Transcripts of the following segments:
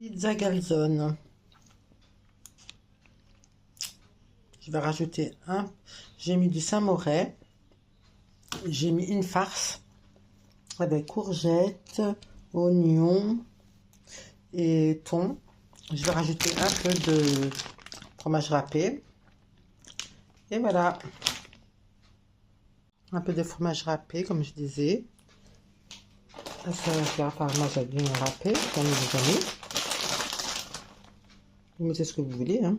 Pizza calzone. Je vais rajouter j'ai mis du Saint-Moré. J'ai mis une farce avec courgettes, oignons et thon. Je vais rajouter un peu de fromage râpé. Et voilà. Un peu de fromage râpé, comme je disais. Ça va faire fromage râpé, comme vous aimez. Vous mettez ce que vous voulez. Hein.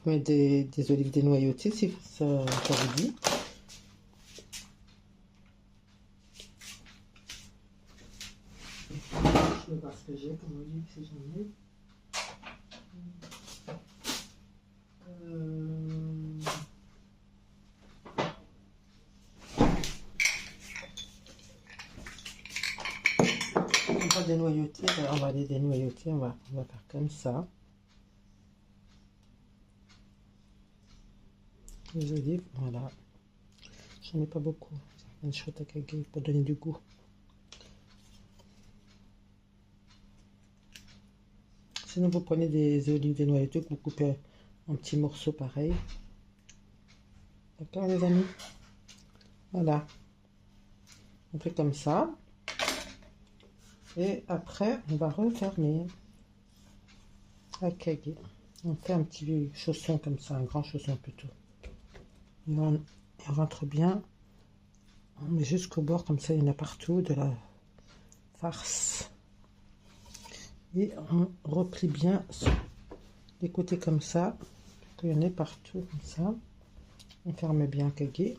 Vous mettez des olives dénoyautées si ça vous dit. Je vais voir ce que j'ai comme olive si j'en ai. On va dénoyauter, on va les dénoyauter, on va faire comme ça. Les olives, voilà. J'en ai pas beaucoup. Une chouette à caguer pour donner du goût. Sinon, vous prenez des olives dénoyautées que vous coupez en petits morceaux pareil. D'accord, les amis? Voilà. On fait comme ça. Et après, on va refermer à caguer. On fait un petit chausson comme ça, un grand chausson plutôt. Et on rentre bien. On met jusqu'au bord, comme ça, il y en a partout de la farce. Et on replie bien sur les côtés comme ça. Il y en a partout comme ça. On ferme bien caguer.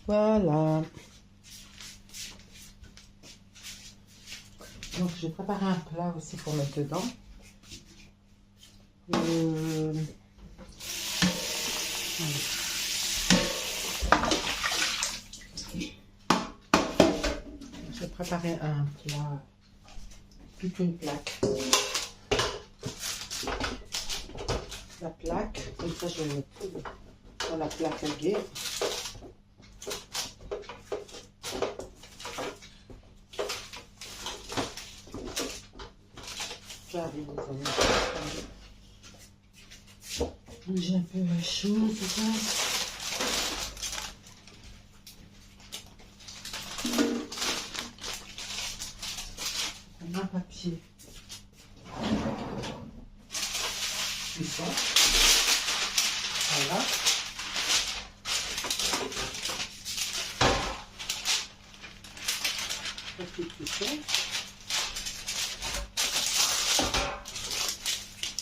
Voilà. Donc j'ai préparé un plat aussi pour mettre dedans. J'ai préparé un plat, toute une plaque. La plaque, comme ça je vais mettre tout dans la plaque à guet. J'arrive, les amis. J'ai un peu chaud, c'est ça. Un papier cuisson. Voilà. Papier cuisson.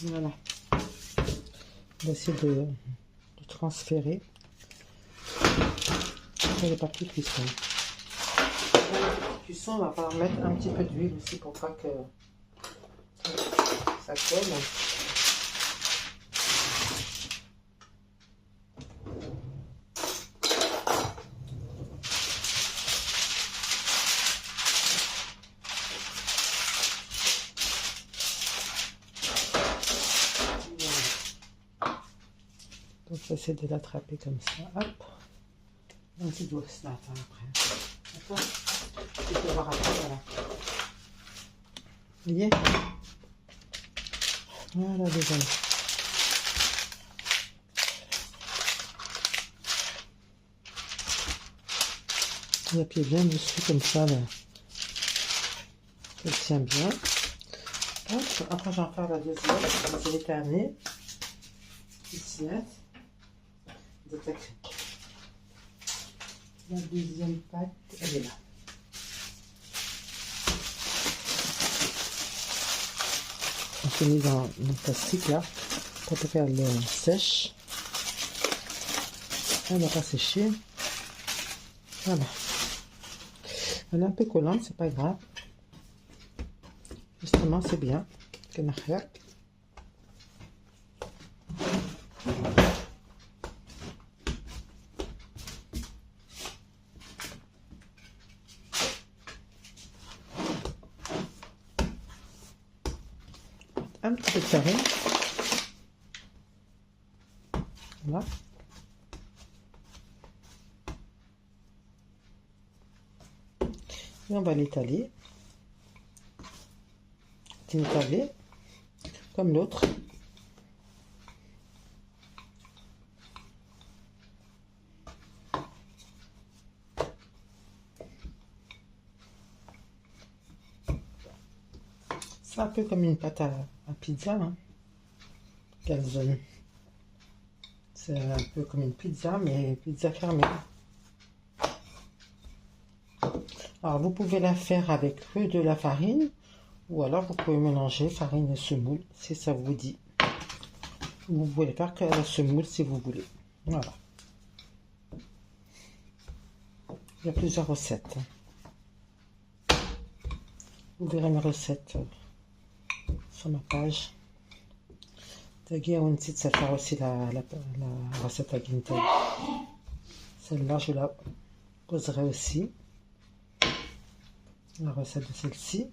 Voilà. On va essayer de transférer le papier cuisson. On va pas mettre un petit peu d'huile aussi pour pas que ça colle. Donc j'essaie de l'attraper comme ça. Hop. Un petit doigt se la faire après. D'accord. Tu peux voir après, voilà. Vous voyez? Voilà, les amis. On appuie bien dessus comme ça, là. Elle tient bien. Hop. Après, j'en fais la deuxième. Je vais l'éterner. Ici, la deuxième pâte, elle est là. On s'est mis dans le plastique là pour qu'elle sèche. Elle n'a pas séché. Voilà. Elle est un peu collante, c'est pas grave. Justement, c'est bien. Un petit peu de farine. Voilà. Et on va l'étaler. tartine étalée, comme l'autre. C'est un peu comme une pâte à pizza, hein. Calzone. C'est un peu comme une pizza, mais pizza fermée. Alors, vous pouvez la faire avec que de la farine, ou alors vous pouvez mélanger farine et semoule, si ça vous dit. Vous pouvez le faire que à la semoule, si vous voulez. Voilà. Il y a plusieurs recettes. Vous verrez mes recettes sur ma page. Tagui a Wensit, ça faire aussi la recette à Guinta. Celle-là, je la poserai aussi. La recette de celle-ci.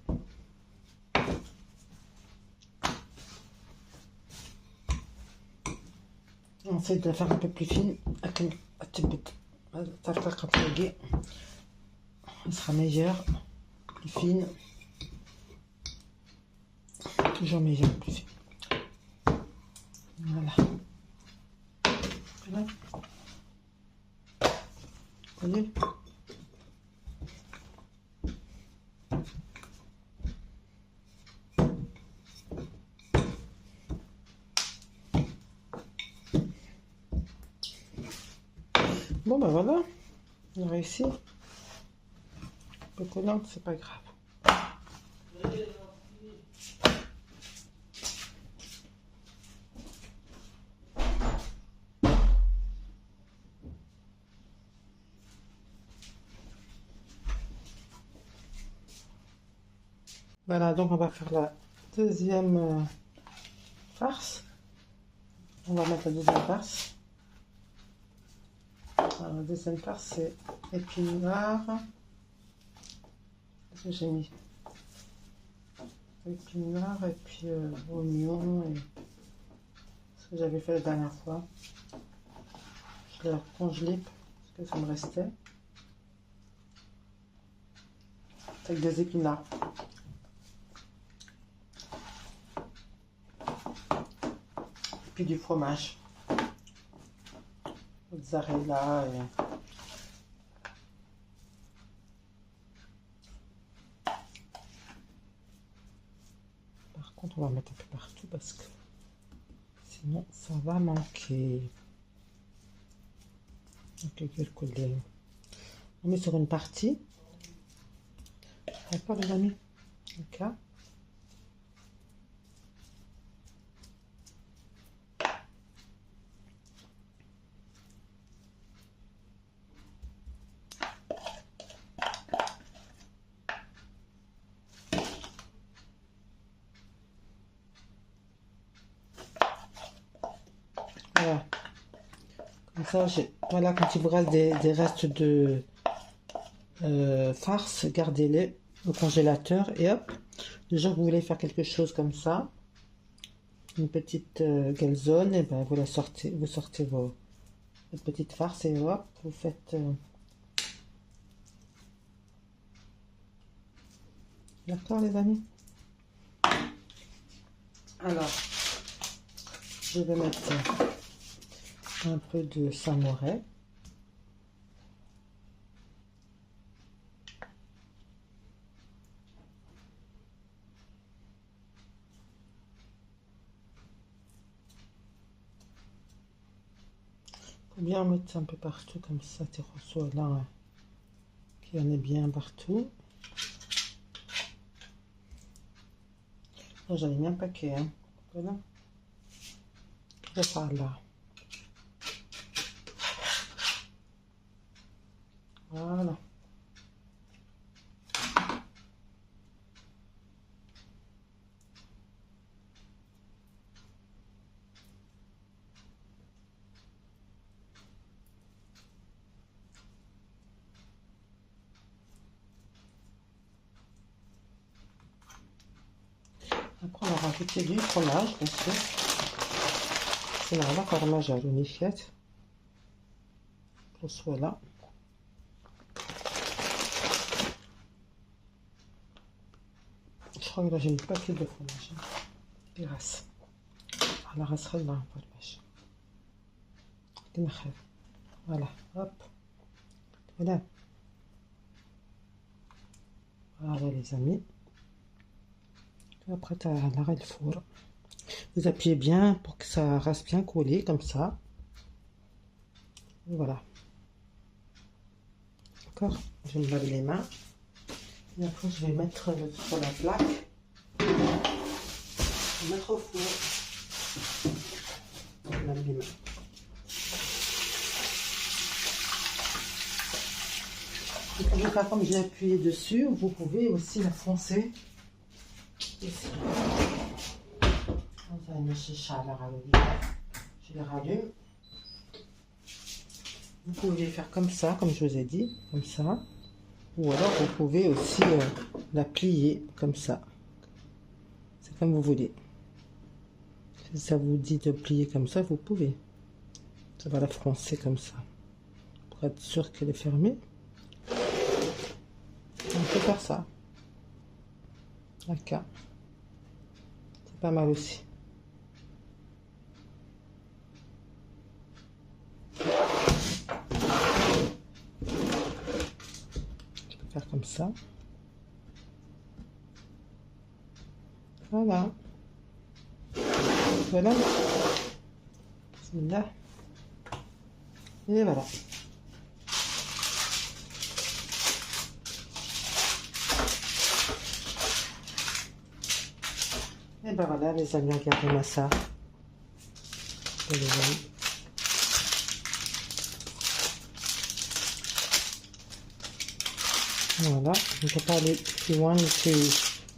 On essaie de la faire un peu plus fine. Elle sera meilleure, plus fine. Toujours meilleure, plus fine. Voilà. Voilà. Vous voyez? Bon ben voilà, on a réussi. Un peu collante, c'est pas grave. Voilà, donc on va faire la deuxième farce. On va mettre la deuxième farce. Alors, la deuxième farce, c'est épinards. Qu'est-ce que j'ai mis? Épinards et puis oignons et ce que j'avais fait la dernière fois. Je l'ai congelé parce que ça me restait. Avec des épinards. Et puis du fromage. Mozzarella et... Par contre, on va mettre un peu partout parce que sinon ça va manquer. Ok, coller. On met sur une partie. D'accord, les amis? Ok. Voilà. Comme ça, voilà, quand il vous reste des restes de farce, gardez-les au congélateur et hop. Le jour que vous voulez faire quelque chose comme ça, une petite calzone, et ben vous la sortez, vous sortez votre petite farce et hop, vous faites. D'accord, les amis? Alors, je vais mettre un peu de samouraï. Faut bien en mettre un peu partout comme ça, tu reçois là, hein, qu'il y en ait bien partout. J'en ai mis un paquet, hein. Voilà. Je par là. Voilà. Après, on va rajouter du fromage, bien sûr. C'est normal, fromage à l'unifiette. Pour soit là. Je crois que là j'ai mis pas que de fromage. Les races. La race là, pas de mèche. Voilà, hop. Voilà. Voilà les amis. Et après, tu as l'arrêt le four. Vous appuyez bien pour que ça reste bien collé comme ça. Et voilà. D'accord. Je vais me laver les mains. Et après, je vais mettre sur la plaque. Je vais mettre au four. Je vais laver les mains. Vous pouvez faire comme j'ai appuyé dessus, vous pouvez aussi la foncer ici. Je les rallume. Vous pouvez faire comme ça, comme je vous ai dit, comme ça. Ou alors vous pouvez aussi la plier comme ça. C'est comme vous voulez. Si ça vous dit de plier comme ça, vous pouvez. Ça va la froncer comme ça. Pour être sûr qu'elle est fermée. On peut faire ça. D'accord. C'est pas mal aussi. Je peux faire comme ça. Voilà. Voilà. Bismillah. Et voilà. Et ben voilà les amis, regardez-moi ça. Et les amis. Voilà, on ne peut pas aller plus loin,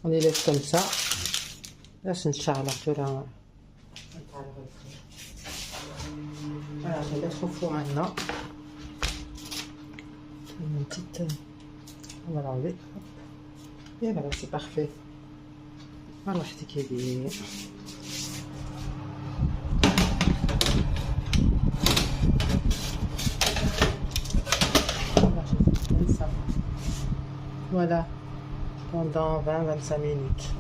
on les laisse comme ça. Là c'est une charle, voilà, je vais mettre au four maintenant. Une petite, on va l'enlever. Et voilà, c'est parfait. Voilà, je t'ai dit. Voilà, pendant 20-25 minutes.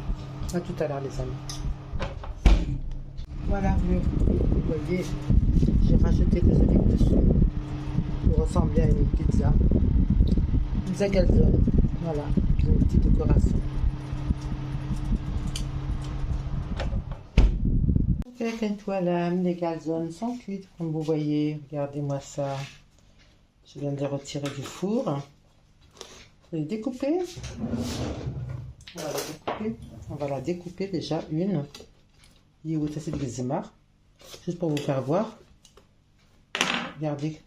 À tout à l'heure les amis. Voilà, vous voyez, j'ai rajouté des olives dessus pour ressembler à une pizza. Pizza calzone, voilà, une petite décoration. Ok, voilà, les calzones sont cuites comme vous voyez. Regardez-moi ça. Je viens de les retirer du four. Je vais les découper. On va la découper déjà une. C'est des zimar. Juste pour vous faire voir. Regardez.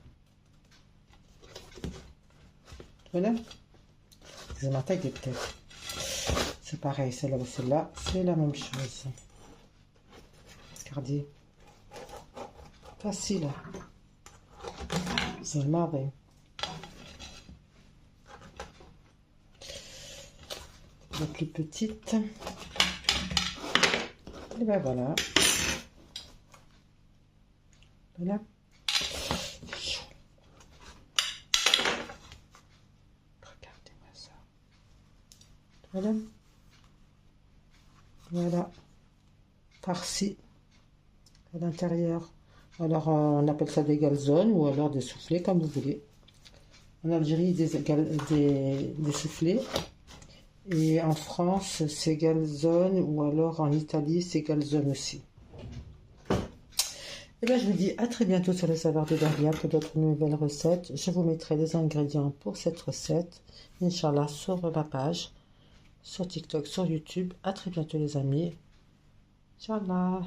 Voilà. Zimar taille des têtes. C'est pareil, celle-là ou celle-là. C'est la même chose. Regardez. Facile. Zimar. La plus petite. Et ben voilà. Voilà. Regardez-moi ça. Voilà. Voilà. Farci à l'intérieur. Alors on appelle ça des galzones ou alors des soufflets comme vous voulez. En Algérie des soufflets. Et en France, c'est galzone, ou alors en Italie, c'est galzone aussi. Et bien, je vous dis à très bientôt sur les saveurs de Daria pour d'autres nouvelles recettes. Je vous mettrai les ingrédients pour cette recette, Inch'Allah, sur ma page, sur TikTok, sur YouTube. À très bientôt, les amis. Inch'Allah.